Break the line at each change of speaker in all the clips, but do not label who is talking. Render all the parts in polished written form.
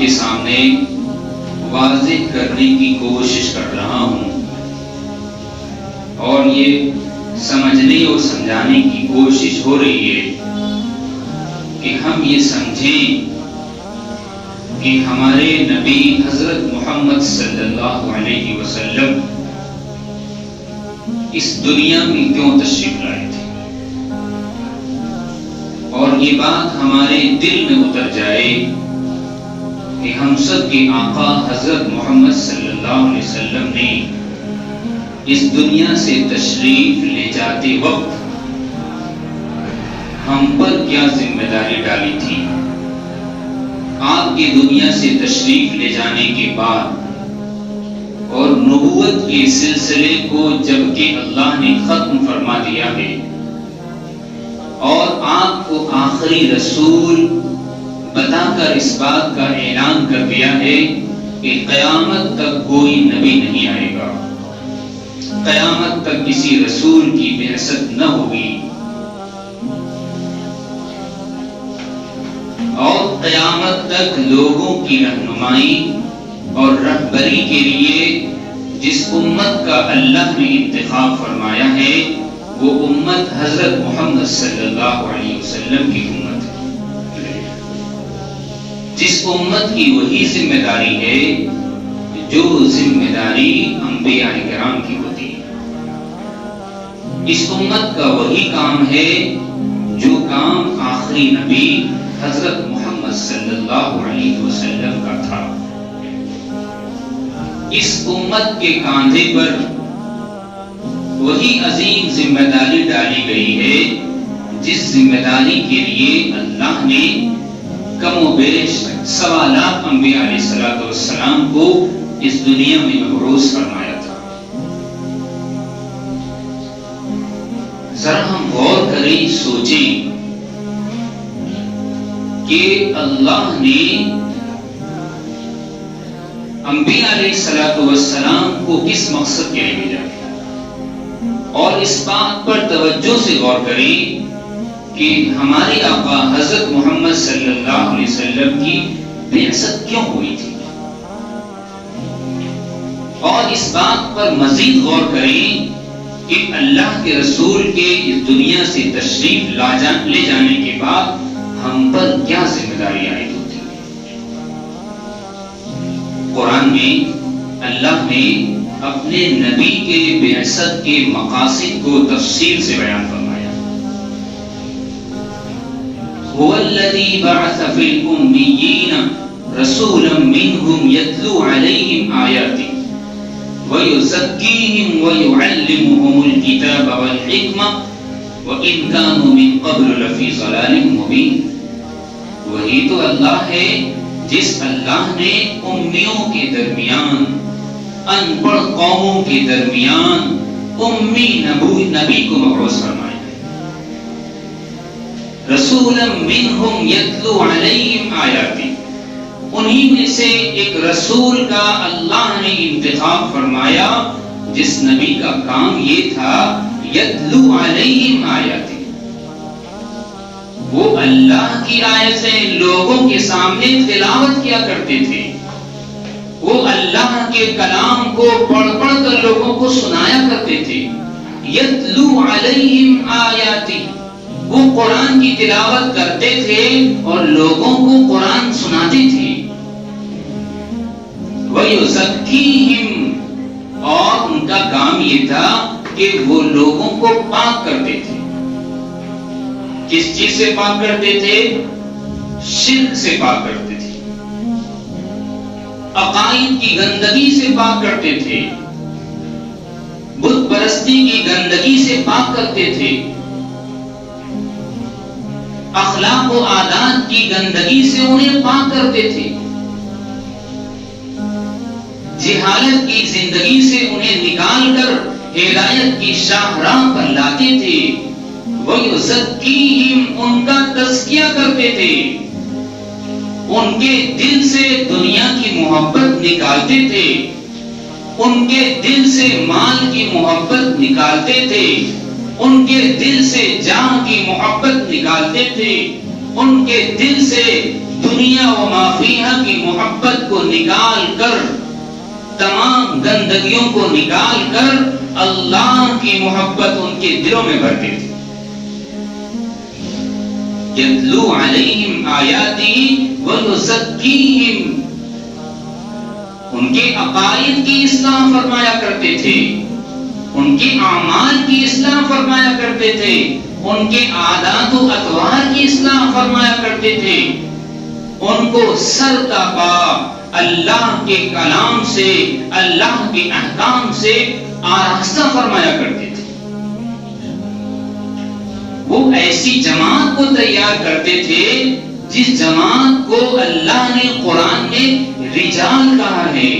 کے سامنے واضح کرنے کی کوشش کر رہا ہوں اور یہ سمجھنے اور سمجھانے کی کوشش ہو رہی ہے کہ ہم یہ سمجھیں کہ ہمارے نبی حضرت محمد صلی اللہ علیہ وسلم اس دنیا میں کیوں تشریف لائے تھے، اور یہ بات ہمارے دل میں اتر جائے کہ ہم سب کے آقا حضرت محمد صلی اللہ علیہ وسلم نے اس دنیا سے تشریف لے جاتے وقت ہم پر کیا ذمہ داری ڈالی تھی۔ آپ کی دنیا سے تشریف لے جانے کے بعد اور نبوت کے سلسلے کو جبکہ اللہ نے ختم فرما دیا ہے اور آپ کو آخری رسول بتا کر اس بات کا اعلان کر دیا ہے کہ قیامت تک کوئی نبی نہیں آئے گا، قیامت تک کسی رسول کی بعثت نہ ہوگی، اور قیامت تک لوگوں کی رہنمائی اور رہبری کے لیے جس امت کا اللہ نے انتخاب فرمایا ہے وہ امت حضرت محمد صلی اللہ علیہ وسلم کی امت ہے، جس امت کی وہی ذمہ داری ہے جو ذمہ داری انبیاء کرام کی ہوتی ہے۔ اس امت کا وہی کام ہے جو کام آخری نبی حضرت محمد صلی اللہ علیہ وسلم کا تھا۔ اس امت کے کاندھے پر وہی عظیم ذمہ داری ڈالی گئی ہے جس ذمہ داری کے لیے اللہ نے کم و بیش 1.25 لاکھ انبیاء علیہ السلام کو اس دنیا میں مبعوث فرمایا تھا۔ ذرا ہم غور کریں، سوچیں کہ اللہ نے انبیاء علیہ السلام کو کس مقصد کے لیے بھیجا، اور اس بات پر توجہ سے غور کریں کہ ہمارے آقا حضرت محمد صلی اللہ علیہ وسلم کی بعثت کیوں ہوئی تھی، اور اس بات پر مزید غور کریں کہ اللہ کے رسول کے اس دنیا سے تشریف لے جانے کے بعد ہم پر کیا ذمہ داری عائد ہوتی ہے۔ قرآن میں اللہ نے اپنے نبی کے بعثت کے مقاصد کو تفصیل سے بیان فرمایا۔ هو الذی بعث فی الأمیین رسولا منهم یتلو علیہم آیاتہ ویزکیہم ویعلمہم الکتاب والحکمہ وَإِن كَانُوا مِن قَبْلُ لَفِي ضَلَالٍ مُبِينٍ۔ وہی تو اللہ ہے جس اللہ نے امیوں کے درمیان، ان پڑھ قوموں کے درمیان امی نبی کو مبعوث فرمایا ہے۔ رسولا منہم یتلو علیہم آیاتہ، انہی میں سے ایک رسول کا اللہ نے انتخاب فرمایا جس نبی کا کام یہ تھا یتلو علیہم آیاتہ، وہ اللہ کی آیتیں لوگوں کے سامنے تلاوت کیا کرتے تھے، وہ اللہ کے کلام کو پڑھ پڑھ کر لوگوں کو سنایا کرتے تھے۔ یتلو علیہم آیاتہ، وہ قرآن کی تلاوت کرتے تھے اور لوگوں کو قرآن سناتے تھے۔ وَيُزَكِّيهِمْ، اور ان کا کام یہ تھا کہ وہ لوگوں کو پاک کرتے تھے۔ کس چیز سے پاک کرتے تھے؟ شرک سے پاک کرتے تھے، عقائد کی گندگی سے پاک کرتے تھے، بت پرستی کی گندگی سے پاک کرتے تھے، اخلاق و عادات کی گندگی سے انہیں پاک کرتے تھے، جہالت کی زندگی سے انہیں نکال کر ہدایت کی شاہراہ پر لاتے تھے۔ وَيُزَكِّيهِمْ، ان کا تزکیہ کرتے تھے، ان کے دل سے دنیا کی محبت نکالتے تھے، ان کے دل سے مال کی محبت نکالتے تھے، ان کے دل سے جان کی محبت نکالتے تھے، ان کے دل سے دنیا و ما فیہا کی محبت کو نکال کر، تمام گندگیوں کو نکال کر اللہ کی محبت ان کے دلوں میں بھرتے تھے۔ یتلو علیہم آیاتی ویزکیہم، ان کے عقائد کی اصلاح فرمایا کرتے تھے، ان کے اعمال کی اصلاح فرمایا کرتے تھے، ان کے عادات و اطوار کی اصلاح فرمایا کرتے تھے، ان کو سر تا پا اللہ کے کلام سے، اللہ کے احکام سے آراستہ فرمایا کرتے تھے۔ وہ ایسی جماعت کو تیار کرتے تھے جس جماعت کو اللہ نے قرآن میں رجال کہا ہے۔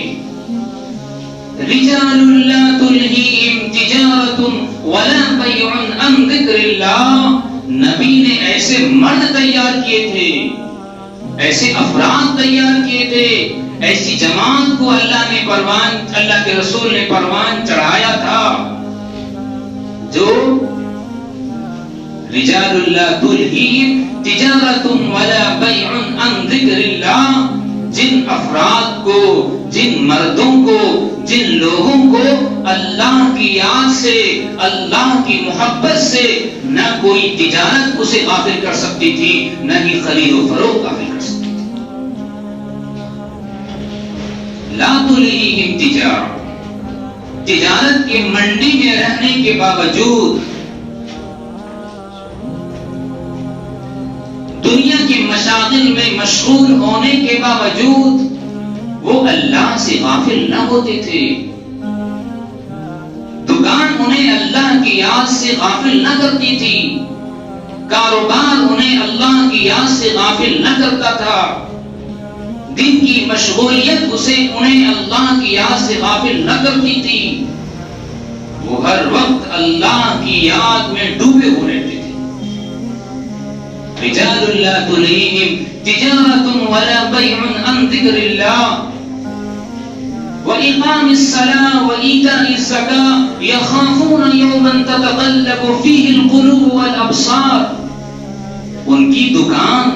رجال لا تلہیہم تجارت ولا بیع عن ذکر اللہ، نبی نے ایسے مرد تیار کیے تھے، ایسے افراد تیار کیے تھے، ایسی جماعت کو اللہ کے رسول نے پروان چڑھایا تھا جو رجال لا تلہیہم تجارت ولا بیع عن ذکر اللہ، جن افراد کو، جن مردوں کو، جن لوگوں کو اللہ کی یاد سے، اللہ کی محبت سے نہ کوئی تجارت اسے غافل کر سکتی تھی، نہ ہی خرید و فروخت غافل کر سکتی تھی۔ لا تلہیہم تجارت، تجارت کے منڈی میں رہنے کے باوجود، دنیا کے مشاغل میں مشغول ہونے کے باوجود وہ اللہ سے غافل نہ ہوتے تھے۔ دکان انہیں اللہ کی یاد سے غافل نہ کرتی تھی، کاروبار انہیں اللہ کی یاد سے غافل نہ کرتا تھا، دن کی مشغولیت انہیں اللہ کی یاد سے غافل نہ کرتی تھی، وہ ہر وقت اللہ کی یاد میں ڈوبے ہوئے رہتے تھے۔ رجال لا تلہیہم تجارت ولا بیع عن ذکر اللہ وإقام الصلاة وإيتاء الزکاة يخافون یوما تتقلب فیہ القلوب والابصار، ان کی دکان،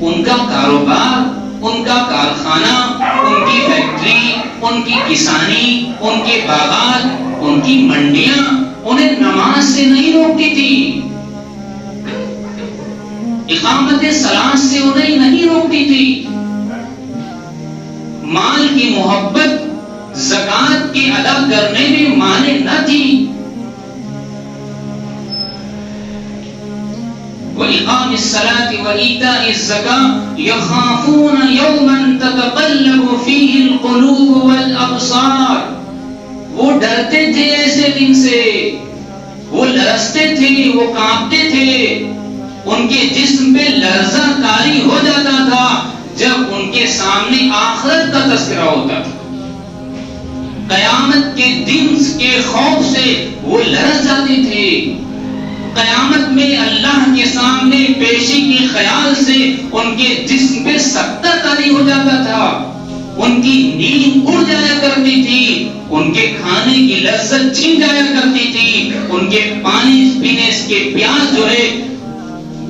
ان کا کاروبار، ان کا کارخانہ، ان کی فیکٹری، ان کی کسانی، ان کے باغات، ان کی منڈیاں انہیں نماز سے نہیں روکتی تھی، اقامت صلاۃ سے انہیں نہیں روکتی تھی، مال کی محبت زکات کے ادا کرنے میں مانع نہ تھی۔ وَإِقَامِ الصَّلَاةِ وَإِيتَاءِ الزَّكَاةِ يَخَافُونَ يَوْمًا تَتَقَلَّبُ فِيهِ الْقُلُوبُ وَالْأَبْصَارُ، وہ ڈرتے تھے ایسے دن سے، وہ لرزتے تھے، وہ کانپتے تھے، ان کے جسم پہ لرزہ طاری ہو جاتا تھا جب ان کے سامنے آخرت کا تذکرہ ہوتا تھا، قیامت کے دن کے خوف سے وہ لرز جاتے تھے، قیامت میں اللہ کے سامنے پیشی کے خیال سے ان کے جسم پہ سکتہ طاری ہو جاتا تھا، ان کی نیند اڑ جایا کرتی تھی، ان کے کھانے کی لذت چھن جایا کرتی تھی، ان کے پانی پینے کے پیاس جو ہے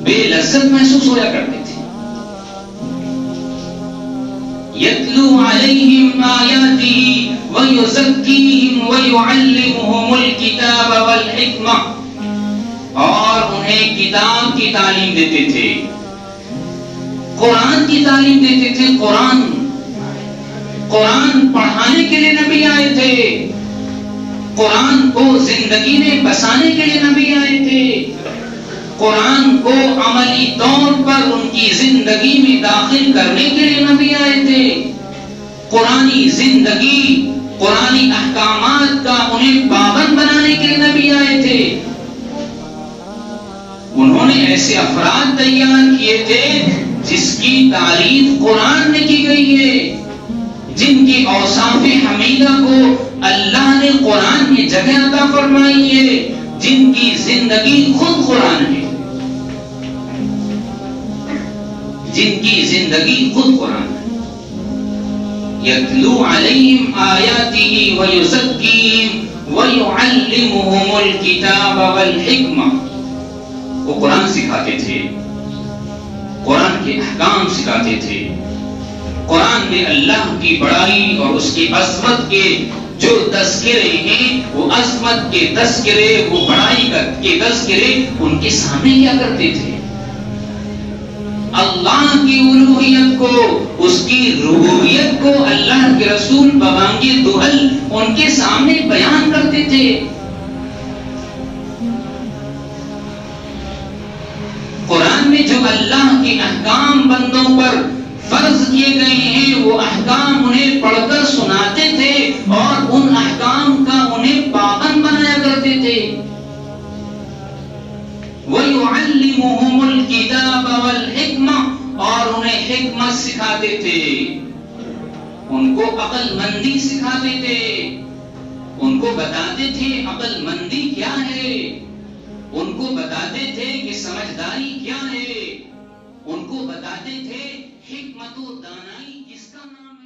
بے لذت محسوس ہوا کرتے تھے۔ یتلو علیہم آیاتہ ویزکیہم ویعلمہم الکتاب والحکمہ، اور انہیں کتاب کی تعلیم دیتے تھے، قرآن کی تعلیم دیتے تھے۔ قرآن پڑھانے کے لیے نبی آئے تھے، قرآن کو زندگی میں بسانے کے لیے نبی آئے تھے، قرآن کو عملی طور پر ان کی زندگی میں داخل کرنے کے لیے نبی آئے تھے، قرآنی زندگی، قرآنی احکامات کا انہیں پابند بنانے کے لیے نبی آئے تھے۔ انہوں نے ایسے افراد تیار کیے تھے جس کی تعریف قرآن میں کی گئی ہے، جن کی اوصاف حمیدہ کو اللہ نے قرآن میں جگہ عطا فرمائی ہے، جن کی زندگی خود قرآن ہے، جن کی زندگی خود قرآن ہے۔ یتلو علیہم آیاتہ ویزکیہم ویعلمہم الکتاب والحکمہ، وہ قرآن سکھاتے تھے، قرآن کے احکام سکھاتے تھے. قرآن میں اللہ کی بڑائی اور اس کی عظمت کے جو تذکرے ہیں، وہ عظمت کے تذکرے، وہ بڑائی کے تذکرے ان کے سامنے کیا کرتے تھے؟ اللہ کی الوہیت کو، اس کی ربوبیت کو اللہ کے رسول بوانگی دہل ان کے سامنے بیان کرتے تھے. قرآن میں جو اللہ کے احکام بندوں پر فرض کیے گئے ہیں، وہ احکام انہیں پڑھ کر سناتے تھے اور ان احکام کا انہیں پابند بنایا کرتے تھے. وَيُعَلِّمُهُمُ الْكِتَابَ وَالْحِكْمَةَ، اور انہیں حکمت سکھاتے تھے، ان کو عقل مندی سکھاتے تھے، ان کو بتاتے تھے عقل مندی کیا ہے، ان کو بتاتے تھے کہ سمجھداری کیا ہے، ان کو بتاتے تھے حکمت و دانائی کس کا نام